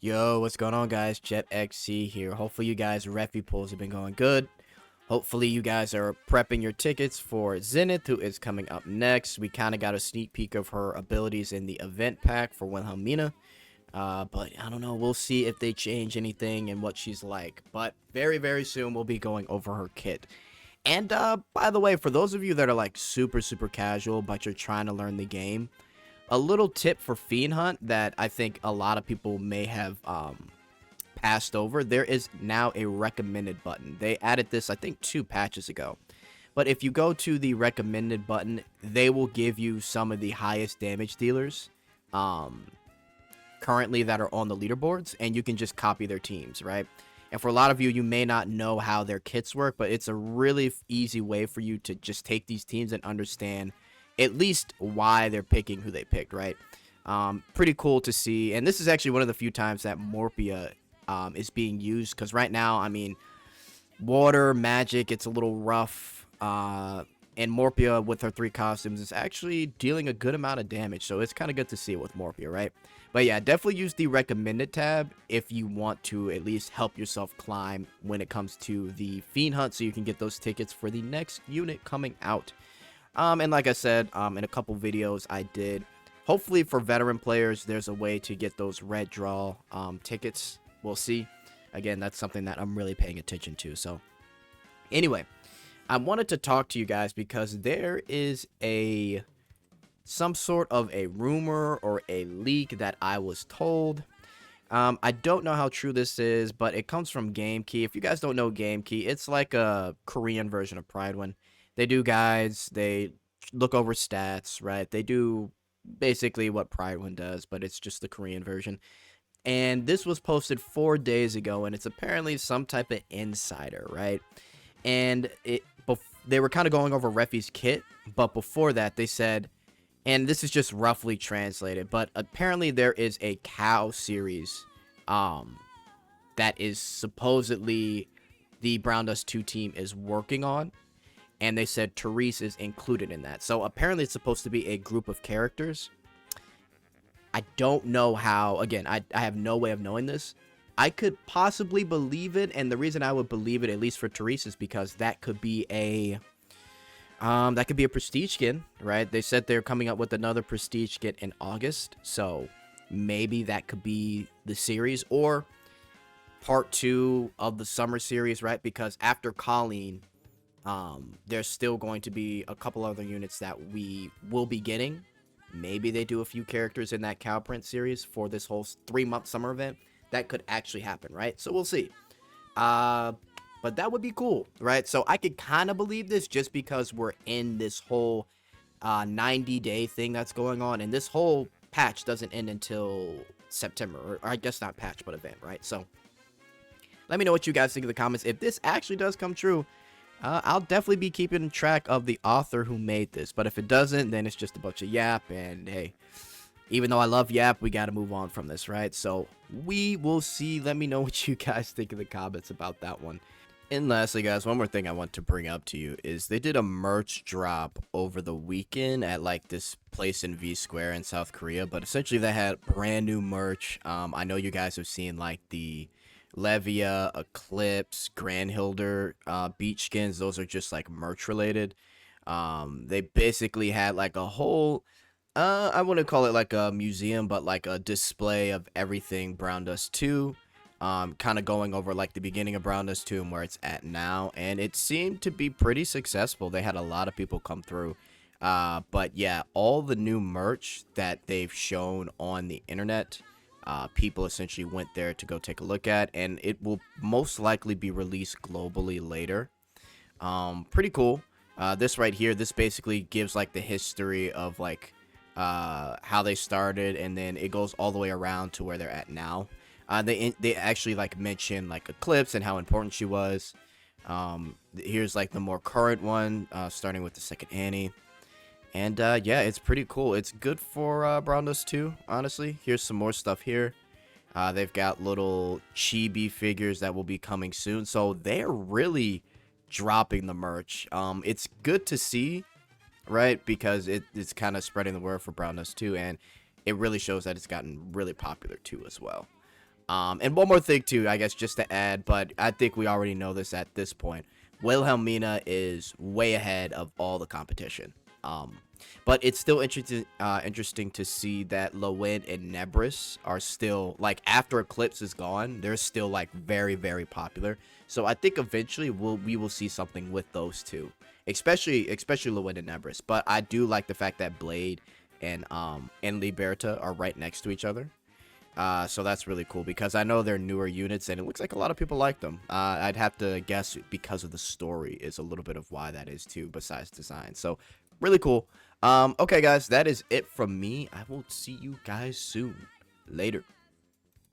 Yo, what's going on, guys? Jetxc here. Hopefully you guys' refi pulls have been going good. Hopefully you guys are prepping your tickets for Zenith, who is coming up next. We kind of got a sneak peek of her abilities in the event pack for Wilhelmina. But I don't know. We'll see if they change anything and what she's like. But very, very soon we'll be going over her kit. And by the way, for those of you that are like super casual, but you're trying to learn the game, a little tip for Fiend Hunt that I think a lot of people may have passed over. There is now a recommended button. They added this, I think, 2 patches ago. But if you go to the recommended button, they will give you some of the highest damage dealers currently that are on the leaderboards, and you can just copy their teams, right? And for a lot of you, you may not know how their kits work, but it's a really easy way for you to just take these teams and understand at least why they're picking who they picked, right? Pretty cool to see. And this is actually one of the few times that Morpia is being used, because right now, I mean, water, magic, it's a little rough. And Morpia with her 3 costumes is actually dealing a good amount of damage, so it's kind of good to see it with Morpia, right? But yeah, definitely use the recommended tab if you want to at least help yourself climb when it comes to the Fiend Hunt, so you can get those tickets for the next unit coming out. And like I said, in a couple videos I did, hopefully for veteran players, there's a way to get those red draw tickets. We'll see. Again, that's something that I'm really paying attention to. So anyway, I wanted to talk to you guys because there is some sort of a rumor or a leak that I was told. I don't know how true this is, but it comes from GameKey. If you guys don't know GameKey, it's like a Korean version of Pride. They do guides, they look over stats, right? They do basically what Pride does, but it's just the Korean version. And this was posted 4 days ago, and it's apparently some type of insider, right? And they were kind of going over Refi's kit, but before that, they said, and this is just roughly translated, but apparently there is a cow series that is supposedly the Browndust2 team is working on. And they said Therese is included in that. So apparently it's supposed to be a group of characters. I don't know how. Again, I have no way of knowing this. I could possibly believe it. And the reason I would believe it, at least for Therese, is because that could be a prestige skin, right? They said they're coming up with another prestige skin in August. So maybe that could be the series or part 2 of the summer series, right? Because after Colleen, there's still going to be a couple other units that we will be getting. Maybe they do a few characters in that Cowprint series for this whole 3-month summer event. That could actually happen, right? So we'll see. But that would be cool, right? So I could kind of believe this just because we're in this whole 90-day thing that's going on. And this whole patch doesn't end until September. Or I guess not patch, but event, right? So let me know what you guys think in the comments. If this actually does come true, I'll definitely be keeping track of the author who made this. But if it doesn't, then it's just a bunch of yap. And hey, even though I love yap, we got to move on from this, right? So we will see. Let me know what you guys think in the comments about that one. And lastly, guys, one more thing I want to bring up to you is they did a merch drop over the weekend at like this place in V Square in South Korea. But essentially they had brand new merch. I know you guys have seen like the Levia, Eclipse, Grand Hilder, beach skins. Those are just like merch related. They basically had like a whole, I wouldn't call it like a museum, but like a display of everything Browndust2. Kind of going over like the beginning of Browndust2 and where it's at now. And it seemed to be pretty successful. They had a lot of people come through. But yeah, all the new merch that they've shown on the internet, people essentially went there to go take a look at, and it will most likely be released globally later. Pretty cool. This right here, this basically gives like the history of like how they started, and then it goes all the way around to where they're at now. They actually like mention like Eclipse and how important she was. Here's like the more current one, starting with the second Annie. And yeah, it's pretty cool. It's good for Browndust2, honestly. Here's some more stuff here. They've got little chibi figures that will be coming soon. So they're really dropping the merch. It's good to see, right? Because it's kind of spreading the word for Browndust2, and it really shows that it's gotten really popular too as well. And one more thing too, I guess, just to add, but I think we already know this at this point. Wilhelmina is way ahead of all the competition. Um, but it's still interesting to see that Lowen and Nebris are still, like, after Eclipse is gone, they're still like very, very popular. So I think eventually we will see something with those two, especially Lowen and Nebris. But I do like the fact that Blade and Liberta are right next to each other. So that's really cool because I know they're newer units and it looks like a lot of people like them. I'd have to guess because of the story is a little bit of why that is too, besides design. So really cool. Okay, guys, that is it from me. I will see you guys soon. Later.